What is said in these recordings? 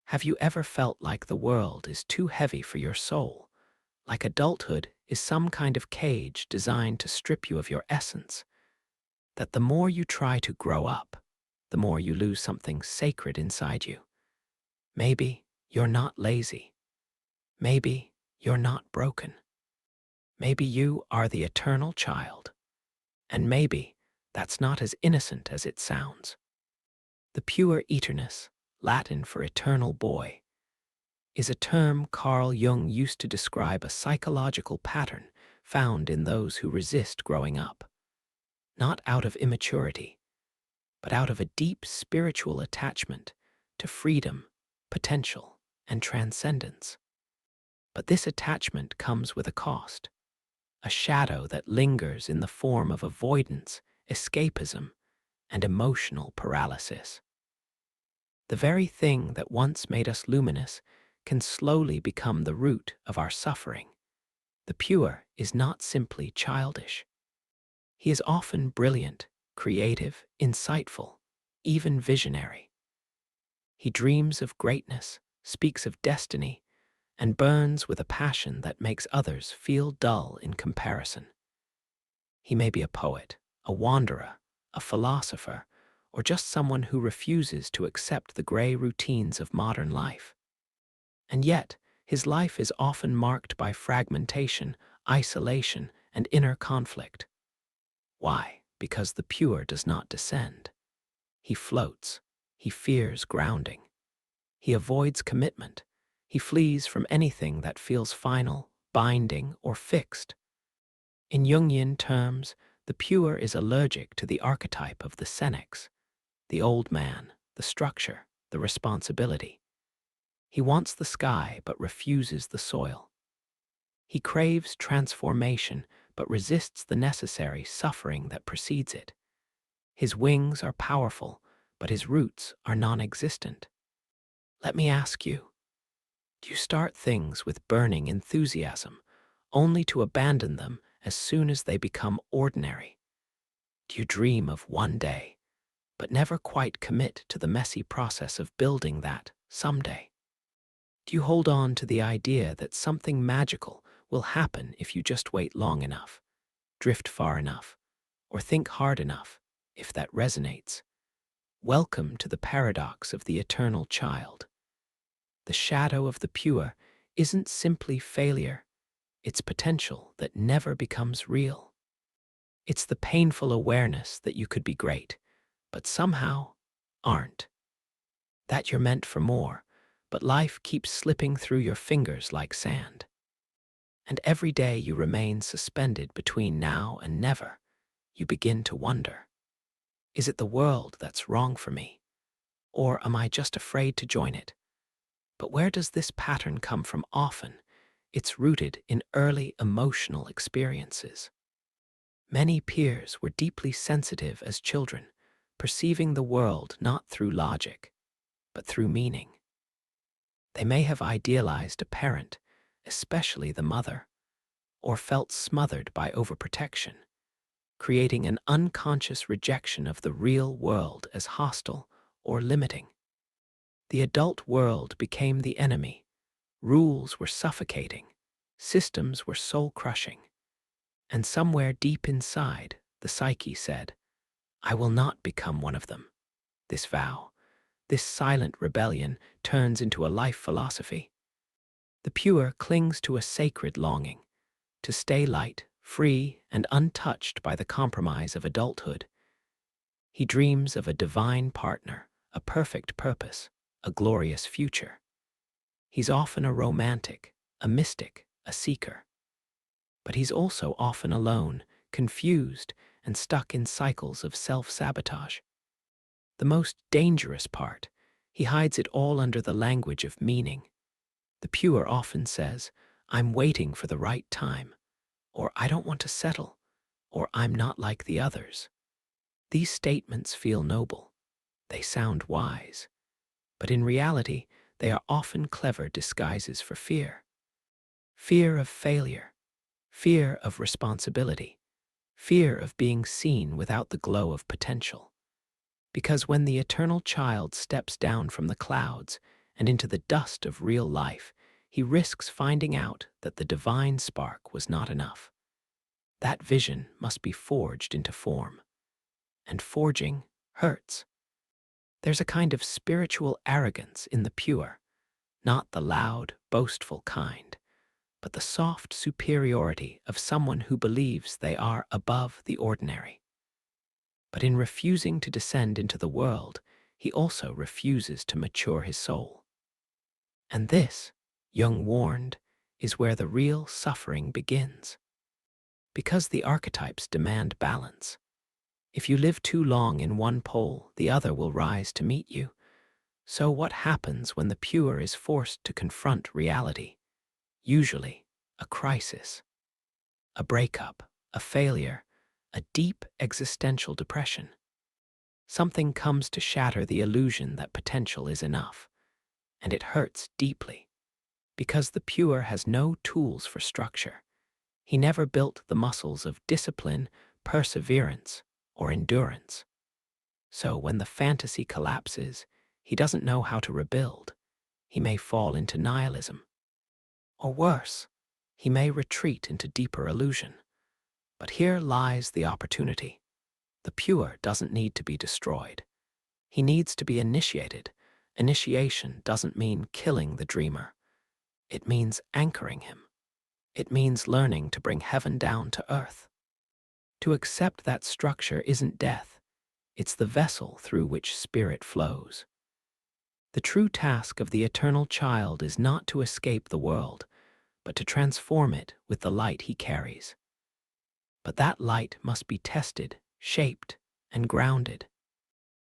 Have you ever felt like the world is too heavy for your soul, like adulthood is some kind of cage designed to strip you of your essence, that the more you try to grow up, the more you lose something sacred inside you? Maybe you're not lazy. Maybe you're not broken. Maybe you are the eternal child. And maybe that's not as innocent as it sounds. The Puer Aeternus, Latin for eternal boy, is a term Carl Jung used to describe a psychological pattern found in those who resist growing up, not out of immaturity, but out of a deep spiritual attachment to freedom, potential, and transcendence. But this attachment comes with a cost, a shadow that lingers in the form of avoidance, escapism, and emotional paralysis. The very thing that once made us luminous can slowly become the root of our suffering. The Puer is not simply childish. He is often brilliant, creative, insightful, even visionary. He dreams of greatness, speaks of destiny, and burns with a passion that makes others feel dull in comparison. He may be a poet, a wanderer, a philosopher, or just someone who refuses to accept the gray routines of modern life. And yet, his life is often marked by fragmentation, isolation, and inner conflict. Why? Because the Puer does not descend. He floats. He fears grounding. He avoids commitment. He flees from anything that feels final, binding, or fixed. In Jungian terms, the Puer is allergic to the archetype of the senex, the old man, the structure, the responsibility. He wants the sky but refuses the soil. He craves transformation but resists the necessary suffering that precedes it. His wings are powerful, but his roots are non-existent. Let me ask you, do you start things with burning enthusiasm, only to abandon them as soon as they become ordinary? Do you dream of one day, but never quite commit to the messy process of building that someday? Do you hold on to the idea that something magical will happen if you just wait long enough, drift far enough, or think hard enough, if that resonates? Welcome to the paradox of the eternal child. The shadow of the Puer isn't simply failure, it's potential that never becomes real. It's the painful awareness that you could be great, but somehow aren't. That you're meant for more, but life keeps slipping through your fingers like sand. And every day you remain suspended between now and never, you begin to wonder, is it the world that's wrong for me? Or am I just afraid to join it? But where does this pattern come from often? It's rooted in early emotional experiences. Many peers were deeply sensitive as children, perceiving the world not through logic, but through meaning. They may have idealized a parent, especially the mother, or felt smothered by overprotection, creating an unconscious rejection of the real world as hostile or limiting. The adult world became the enemy. Rules were suffocating. Systems were soul-crushing. And somewhere deep inside, the psyche said, I will not become one of them. This vow, this silent rebellion turns into a life philosophy. The Puer clings to a sacred longing, to stay light, free, and untouched by the compromise of adulthood. He dreams of a divine partner, a perfect purpose, a glorious future. He's often a romantic, a mystic, a seeker. But he's also often alone, confused, and stuck in cycles of self-sabotage. The most dangerous part, he hides it all under the language of meaning. The Puer often says, I'm waiting for the right time, or I don't want to settle, or I'm not like the others. These statements feel noble. They sound wise. But in reality, they are often clever disguises for fear. Fear of failure, fear of responsibility, fear of being seen without the glow of potential. Because when the eternal child steps down from the clouds and into the dust of real life, he risks finding out that the divine spark was not enough. That vision must be forged into form. And forging hurts. There's a kind of spiritual arrogance in the pure, not the loud, boastful kind, but the soft superiority of someone who believes they are above the ordinary. But in refusing to descend into the world, he also refuses to mature his soul. And this, Jung warned, is where the real suffering begins. Because the archetypes demand balance. If you live too long in one pole, the other will rise to meet you. So what happens when the pure is forced to confront reality? Usually, a crisis, a breakup, a failure, a deep existential depression. Something comes to shatter the illusion that potential is enough, and it hurts deeply, because the pure has no tools for structure. He never built the muscles of discipline, perseverance, or endurance. So when the fantasy collapses, he doesn't know how to rebuild. He may fall into nihilism. Or worse, he may retreat into deeper illusion. But here lies the opportunity. The pure doesn't need to be destroyed. He needs to be initiated. Initiation doesn't mean killing the dreamer. It means anchoring him. It means learning to bring heaven down to earth. To accept that structure isn't death. It's the vessel through which spirit flows. The true task of the eternal child is not to escape the world, but to transform it with the light he carries. But that light must be tested, shaped, and grounded.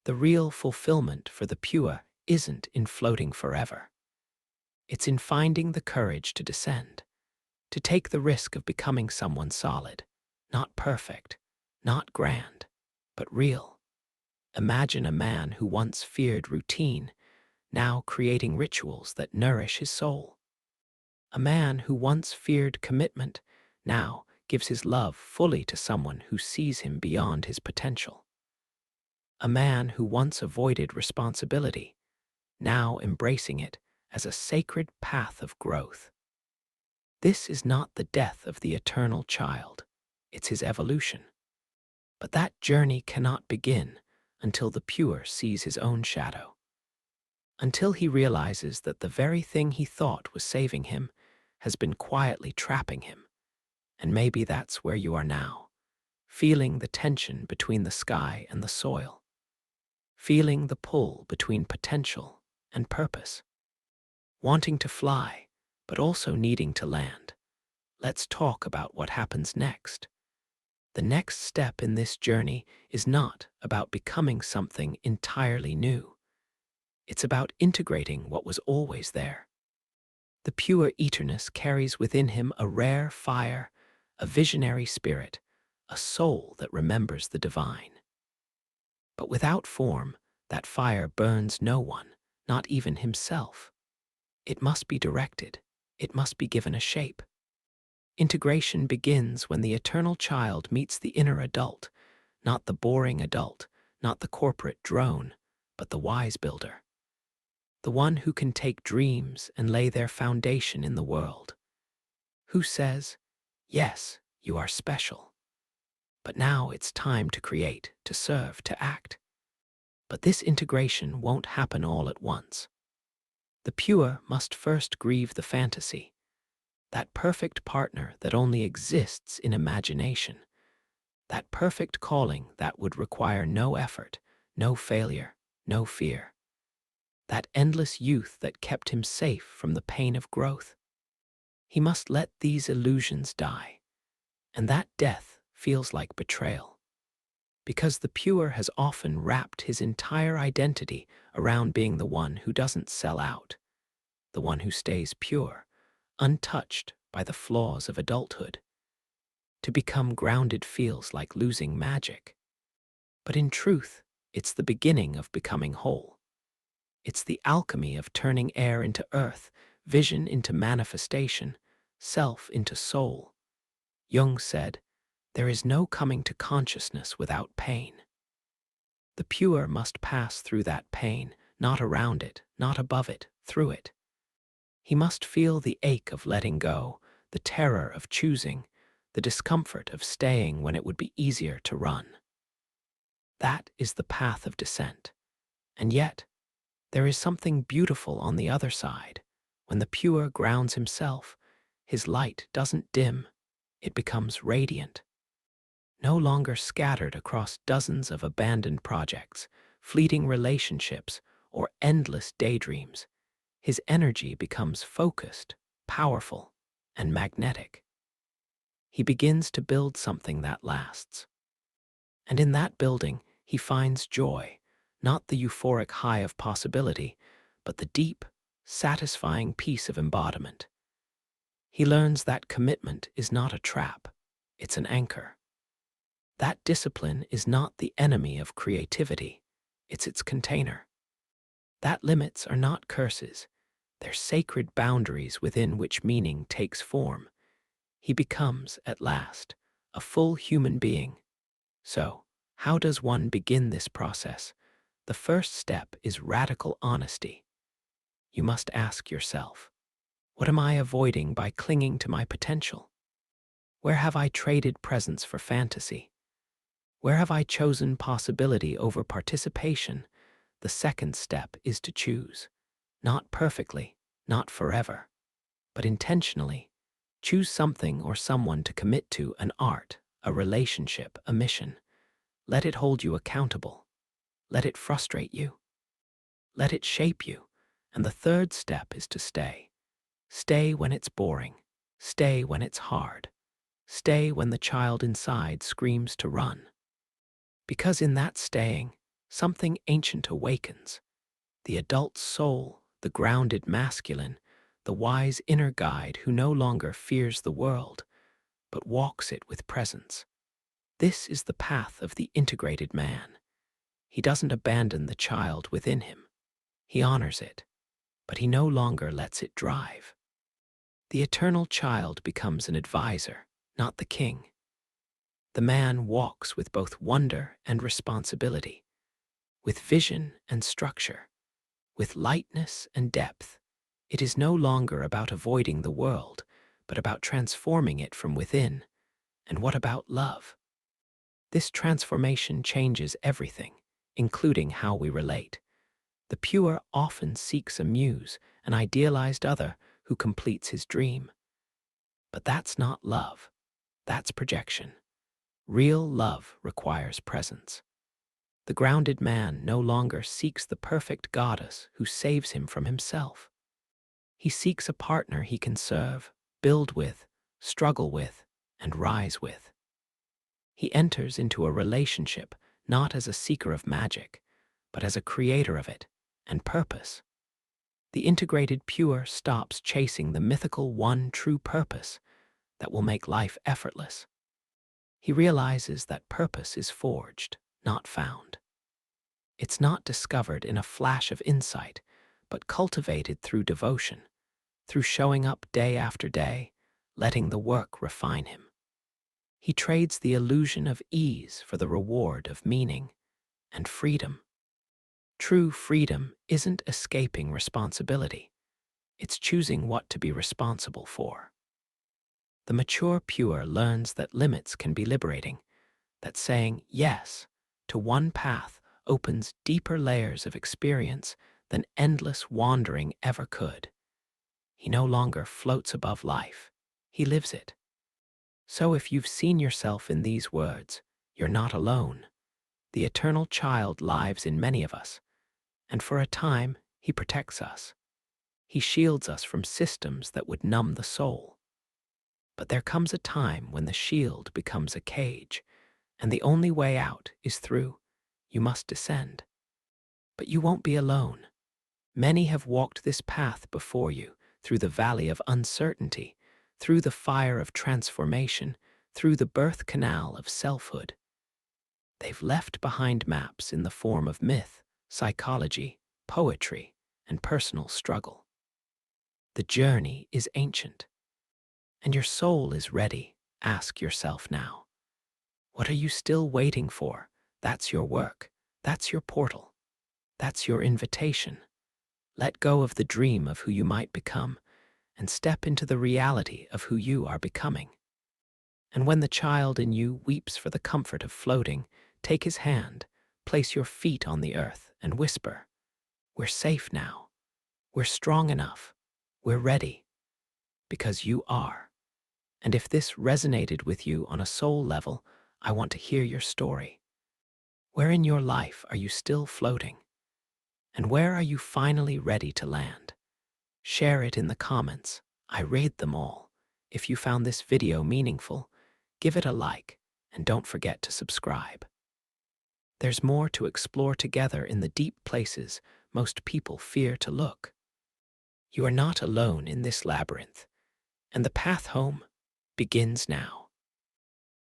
The real fulfillment for the pure isn't in floating forever. It's in finding the courage to descend, to take the risk of becoming someone solid, not perfect, not grand, but real. Imagine a man who once feared routine, now creating rituals that nourish his soul. A man who once feared commitment, now gives his love fully to someone who sees him beyond his potential. A man who once avoided responsibility, now embracing it as a sacred path of growth. This is not the death of the eternal child, it's his evolution. But that journey cannot begin until the pure sees his own shadow. Until he realizes that the very thing he thought was saving him has been quietly trapping him. And maybe that's where you are now, feeling the tension between the sky and the soil, feeling the pull between potential and purpose, wanting to fly, but also needing to land. Let's talk about what happens next. The next step in this journey is not about becoming something entirely new. It's about integrating what was always there. The Puer Aeternus carries within him a rare fire, a visionary spirit, a soul that remembers the divine. But without form, that fire burns no one, not even himself. It must be directed. It must be given a shape. Integration begins when the eternal child meets the inner adult, not the boring adult, not the corporate drone, but the wise builder. The one who can take dreams and lay their foundation in the world. Who says, yes, you are special. But now it's time to create, to serve, to act. But this integration won't happen all at once. The pure must first grieve the fantasy, that perfect partner that only exists in imagination, that perfect calling that would require no effort, no failure, no fear, that endless youth that kept him safe from the pain of growth. He must let these illusions die, and that death feels like betrayal, because the pure has often wrapped his entire identity around being the one who doesn't sell out, the one who stays pure, untouched by the flaws of adulthood. To become grounded feels like losing magic, but in truth, it's the beginning of becoming whole. It's the alchemy of turning air into earth, vision into manifestation, self into soul. Jung said, there is no coming to consciousness without pain. The pure must pass through that pain, not around it, not above it, through it. He must feel the ache of letting go, the terror of choosing, the discomfort of staying when it would be easier to run. That is the path of descent. And yet, there is something beautiful on the other side. When the pure grounds himself, his light doesn't dim, it becomes radiant. No longer scattered across dozens of abandoned projects, fleeting relationships, or endless daydreams, his energy becomes focused, powerful, and magnetic. He begins to build something that lasts. And in that building, he finds joy, not the euphoric high of possibility, but the deep, satisfying peace of embodiment. He learns that commitment is not a trap, it's an anchor. That discipline is not the enemy of creativity, it's its container. That limits are not curses, they're sacred boundaries within which meaning takes form. He becomes, at last, a full human being. So, how does one begin this process? The first step is radical honesty. You must ask yourself, what am I avoiding by clinging to my potential? Where have I traded presence for fantasy? Where have I chosen possibility over participation? The second step is to choose. Not perfectly, not forever, but intentionally. Choose something or someone to commit to, an art, a relationship, a mission. Let it hold you accountable. Let it frustrate you. Let it shape you. And the third step is to stay. Stay when it's boring. Stay when it's hard. Stay when the child inside screams to run. Because in that staying, something ancient awakens. The adult soul, the grounded masculine, the wise inner guide who no longer fears the world, but walks it with presence. This is the path of the integrated man. He doesn't abandon the child within him. He honors it, but he no longer lets it drive. The eternal child becomes an advisor, not the king. The man walks with both wonder and responsibility, with vision and structure, with lightness and depth. It is no longer about avoiding the world, but about transforming it from within. And what about love? This transformation changes everything, including how we relate. The pure often seeks a muse, an idealized other who completes his dream. But that's not love. That's projection. Real love requires presence. The grounded man no longer seeks the perfect goddess who saves him from himself. He seeks a partner he can serve, build with, struggle with, and rise with. He enters into a relationship not as a seeker of magic, but as a creator of it, and purpose. The integrated pure stops chasing the mythical one true purpose that will make life effortless. He realizes that purpose is forged, not found. It's not discovered in a flash of insight, but cultivated through devotion, through showing up day after day, letting the work refine him. He trades the illusion of ease for the reward of meaning and freedom. True freedom isn't escaping responsibility. It's choosing what to be responsible for. The mature pure learns that limits can be liberating, that saying yes to one path opens deeper layers of experience than endless wandering ever could. He no longer floats above life. He lives it. So if you've seen yourself in these words, you're not alone. The eternal child lives in many of us, and for a time, he protects us. He shields us from systems that would numb the soul. But there comes a time when the shield becomes a cage, and the only way out is through. You must descend. But you won't be alone. Many have walked this path before you, through the valley of uncertainty, through the fire of transformation, through the birth canal of selfhood. They've left behind maps in the form of myth, psychology, poetry, and personal struggle. The journey is ancient, and your soul is ready. Ask yourself now, what are you still waiting for? That's your work. That's your portal. That's your invitation. Let go of the dream of who you might become and step into the reality of who you are becoming. And when the child in you weeps for the comfort of floating, take his hand, place your feet on the earth, and whisper, "We're safe now. We're strong enough. We're ready." Because you are. And if this resonated with you on a soul level, I want to hear your story. Where in your life are you still floating? And where are you finally ready to land? Share it in the comments. I read them all. If you found this video meaningful, give it a like and don't forget to subscribe. There's more to explore together in the deep places most people fear to look. You are not alone in this labyrinth, and the path home begins now.